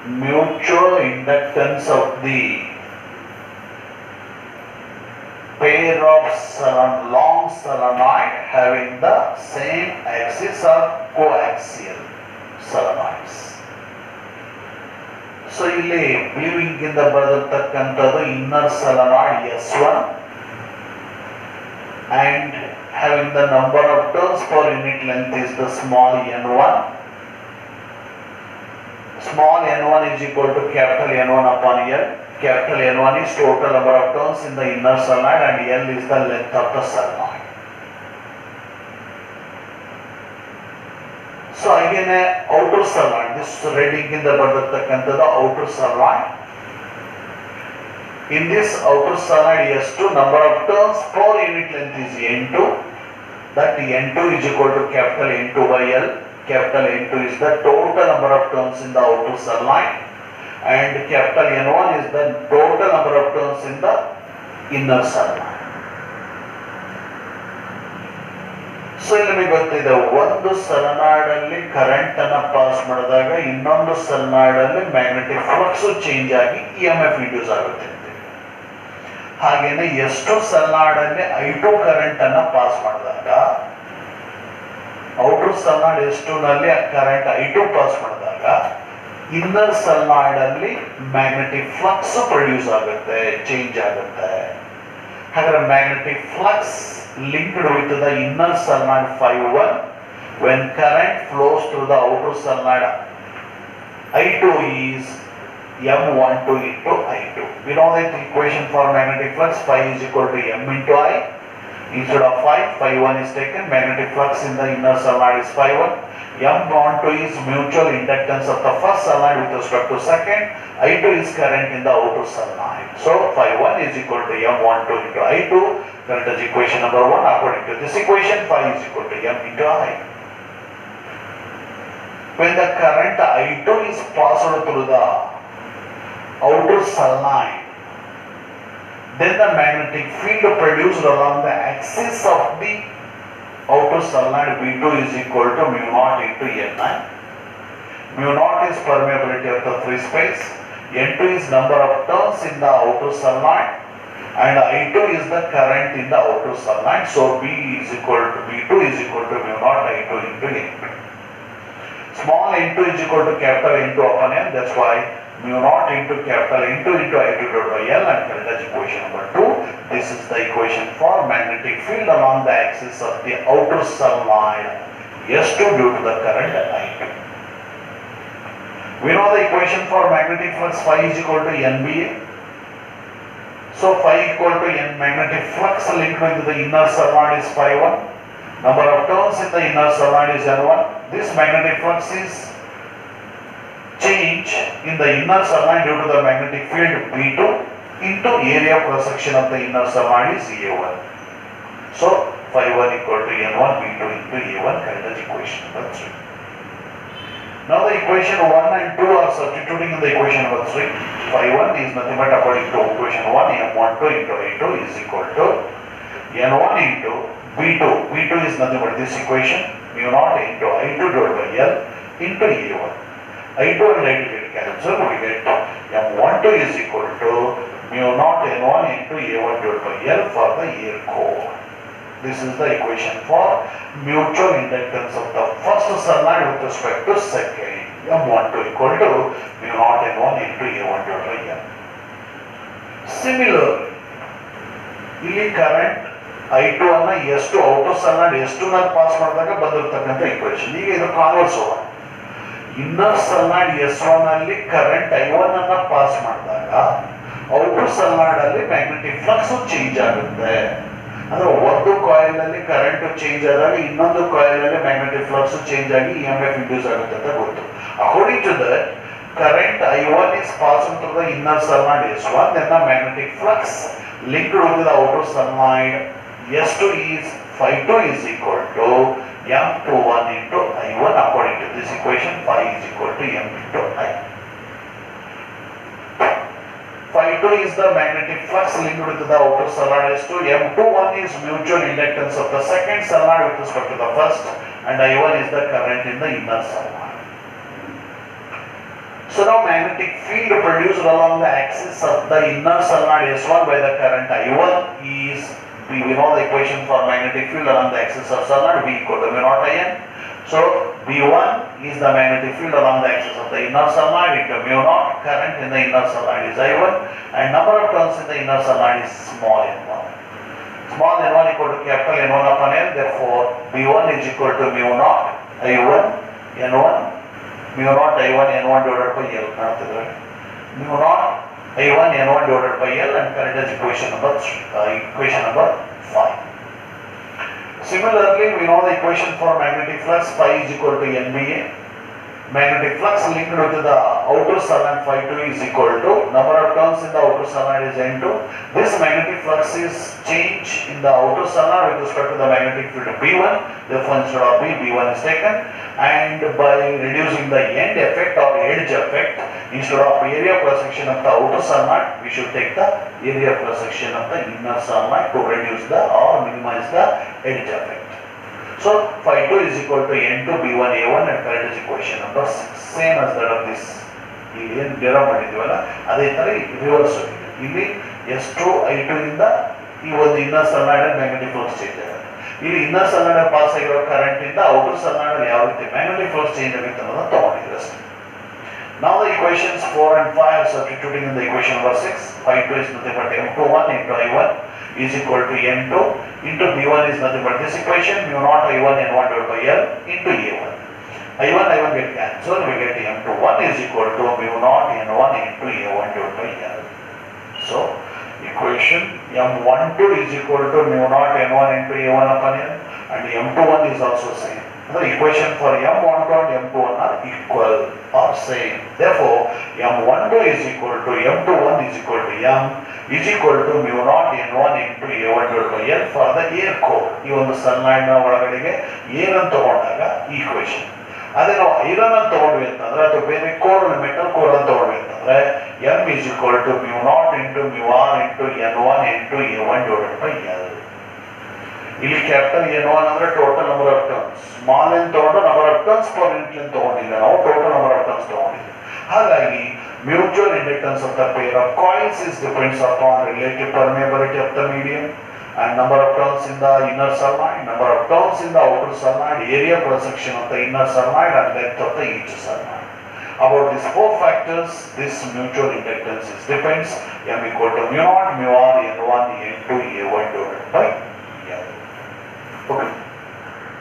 mutual inductance of the pair of long solenoid having the same axis or coaxial solenoids. So ಇಲ್ಲಿ blue ink ಇಂದ ಬರೆದಿರ್ತಕ್ಕಂಥದ್ದು inner solenoid S1 and having the number of turns per unit length is the small n1. Small n1 is equal to capital N1 upon L. Capital N1 is total number of turns in the inner solenoid and L is the length of the solenoid. So again outer solenoid, this red ink in the the outer solenoid. In this outer solenoid S2 number of turns per unit length is N2. That N2 is equal to capital N2 by L. Capital N2 is the total number of turns in the outer solenoid and capital N1 is the total number of turns in the inner solenoid. So ನಿಮಗೆ ಗೊತ್ತಿದೆ ಒಂದು solenoid ಅಲ್ಲಿ current ಅನ್ನು pass ಮಾಡಿದಾಗ ಇನ್ನೊಂದು solenoid ಅಲ್ಲಿ magnetic flux change ಆಗಿ EMF induce ಆಗುತ್ತೆ. ಹಾಗೇನೆ ಎಷ್ಟು solenoid ಅಲ್ಲಿ I2 ಕರೆಂಟ್ ಅನ್ನು ಪಾಸ್ ಮಾಡಿದಾಗ ಔಟರ್ solenoid S2 ನಲ್ಲಿ ಕರೆಂಟ್ I2 ಪಾಸ್ ಮಾಡಿದಾಗ ಇನ್ನರ್ solenoid ಅಲ್ಲಿ ಮ್ಯಾಗ್ನೆಟಿಕ್ ಫ್ಲಕ್ಸ್ ಪ್ರೊಡ್ಯೂಸ್ ಆಗುತ್ತೆ, ಚೇಂಜ್ ಆಗುತ್ತೆ. ಹಾಗಾದ್ರೆ magnetic flux linked with the inner solenoid phi1 when current flows through the outer solenoid I2 is M12 into I2. We know that the equation for magnetic flux phi is equal to M into I. Instead of phi1 is taken, magnetic flux in the inner solenoid is phi1. M12 is mutual inductance of the first solenoid with respect to second. I2 is current in the outer solenoid. So phi1 is equal to M12 into I2. That is equation number 1. According to this equation, phi is equal to M into I. When the current I2 is passed through the outer solenoid, then the magnetic field produced along the axis of the outer solenoid V2 is equal to mu naught into Ni. Mu naught is permeability of the free space. N2 is number of turns in the outer solenoid and I2 is the current in the outer solenoid. So V2 is equal to mu naught I2 into N2. Small n2 is equal to capital N2 upon N. That's why mu naught into capital N2 into I2 divided by L, and that is equation number 2. This is the equation for magnetic field along the axis of the outer solenoid S2 due to the current I2. We know the equation for magnetic flux phi is equal to NBA. So phi equal to N magnetic flux linked with the inner solenoid is phi1. Number of turns in the inner solenoid is N1. This magnetic flux is change in the inner solenoid due to the magnetic field V2 into area cross section of the inner solenoid is A1. So phi1 equal to N1 V2 into A1, that is equation number 3. Now the equation 1 and 2 are substituting in the equation number 3. Phi1 is nothing but according to equation 1, M12 into I2 is equal to N1 into V2. V2 is nothing but this equation, mu naught into I2 divided by L into A1. I2 and I2 get cancelled, we get M12 is equal to mu naught N1 into A1 divided by L for the air core. This is the equation for mutual inductance of the first solenoid with respect to second. M12 equal to mu naught N1 into A1 divided by L. Similarly, ಇಲ್ಲಿ current I2 ಅನ್ನ S2 outer solenoid S2 ನಲ್ಲಿ pass ಮಾಡಿದಾಗ ಬಂದಿರತಕ್ಕಂತ equation. ಈಗ ಇದು converse ಹೋಗೋಣ. Inner solenoid S1 ನಲ್ಲಿ current I1 ಅನ್ನ pass ಮಾಡಿದಾಗ ಔಟರ್ solenoid ಅಲ್ಲಿ ಮ್ಯಾಗ್ನೆಟಿಕ್ ಫ್ಲಕ್ಸ್ ಚೇಂಜ್ ಆಗುತ್ತೆ. ಅಂದ್ರೆ ಒಂದು ಕಾಯಿಲ್ ಅಲ್ಲಿ ಕರೆಂಟ್ ಚೇಂಜ್ ಆದಾಗ ಇನ್ನೊಂದು ಕಾಯಿಲ್ ಅಲ್ಲಿ ಮ್ಯಾಗ್ನೆಟಿಕ್ ಫ್ಲಕ್ಸ್ ಚೇಂಜ್ ಆಗಿ EMF ಇಂಡ್ಯೂಸ್ ಆಗುತ್ತೆ ಅಂತ ಗೊತ್ತು. According to that, current I1 is passing through the inner solenoid S1, then the magnetic flux linked with the outer solenoid S2 is phi2 is equal to M21 into I1. According to this equation, phi is equal to M into I. Phi2 is the magnetic flux linked with the outer solenoid S2. M21 is mutual inductance of the second solenoid with respect to the first, and I1 is the current in the inner solenoid. So now magnetic field produced along the axis of the inner solenoid S1 by the current I1 is, we know the equation for magnetic field along the axis of solenoid, V equal to mu naught In. So V1 is the magnetic field along the axis of the inner solenoid into mu naught. Current in the inner solenoid is I1 and number of turns in the inner solenoid is small n1. Small n1 equal to capital N1 upon N. Therefore V1 is equal to mu naught I1 N1 mu naught I1 N1 divided by L. Mu naught I1 N1 divided by L, and current is equation number 5. Similarly, we know the equation for magnetic flux phi is equal to NBA. Magnetic flux linked with the outer solenoid phi 2 is equal to number of turns in the outer solenoid is N2. This magnetic flux is change in the outer solenoid with respect to the magnetic field B1. Therefore, instead of B1 is taken, and by reducing the end effect or edge effect, instead of area cross section of the outer solenoid, we should take the area cross section of the inner solenoid to reduce the or minimize the edge effect. So phi 2 is equal to N2 B1 A1 and current is equation number 6. Same as that of this. ಇಲ್ಲಿ ಏನು derive ಮಾಡಿದ್ದೀವಲ್ಲ ಅದೇ ತರ reverse ಆಗಿದೆ. ಇಲ್ಲಿ S2 I2 ಇಂದ ಈ ಒಂದು inner solenoid magnetic flux change ಆಗುತ್ತೆ. ಇಲ್ಲಿ ಇನ್ನರ್ solenoid ಪಾಸ್ ಆಗಿರೋ ಕರೆಂಟ್ ಇಂದ ಔಟರ್ solenoid ಯಾವ ರೀತಿ ಮ್ಯಾಗ್ನೆಟಿಕ್ ಫ್ಲಕ್ಸ್ ಚೇಂಜ್ ಆಗುತ್ತೆ ಅನ್ನೋದನ್ನ ತಗೊಂಡಿದ್ದೀವಿ ಅಷ್ಟೇ. Now the equations 4 and 5 are substituting in the equation number 6. Phi 2 is nothing but M21 into I1 is equal to N2 into B1 is nothing but this equation mu naught I1 N1 divided by L into A1. I1 get cancelled, we get M21 is equal to mu naught N1 into A1 divided by L. So equation M12 is equal to mu naught N1 into A1 upon L, and M21 is also same. The equation for M12 and M21 are equal or same. Therefore, M12 is equal to M21 is equal to M is equal to mu naught N1 into A1 divided by L for the air core. ಈ ಒಂದು solenoid ನ ಒಳಗಡೆಗೆ air ಅನ್ನು ತಗೊಂಡಾಗ ಈ equation. ಅದೇ ನಾವು iron ಅನ್ನು ತಗೊಂಡ್ವಿ ಅಂತಂದ್ರೆ ಅಥವಾ ಬೇರೆ ಕೋರ್ ಮೆಟಲ್ ಕೋರ್ ಅನ್ನು ತಗೊಂಡ್ವಿ ಅಂತಂದ್ರೆ M is equal to mu naught into mu R into N1 into A1 divided by L. ಇಲ್ಲಿ ಕ್ಯಾಪಿಟಲ್ N1 ಅಂದ್ರೆ total number of turns, small n ತಗೊಂಡು number of turns per unit length ತಗೊಂಡಿಲ್ಲ, ನಾವು total number of turns ತಗೊಂಡಿದ್ದೀವಿ. ಹಾಗಾಗಿ mutual inductance of the pair of coils is depends upon relative permeability of the medium and number of turns in the inner solenoid, number of turns in the outer solenoid, area cross section of the inner solenoid and length of the each solenoid. About these four factors, this mutual inductance is depends M equal to mu naught mu R N1 N2 A1 divided by L. Okay.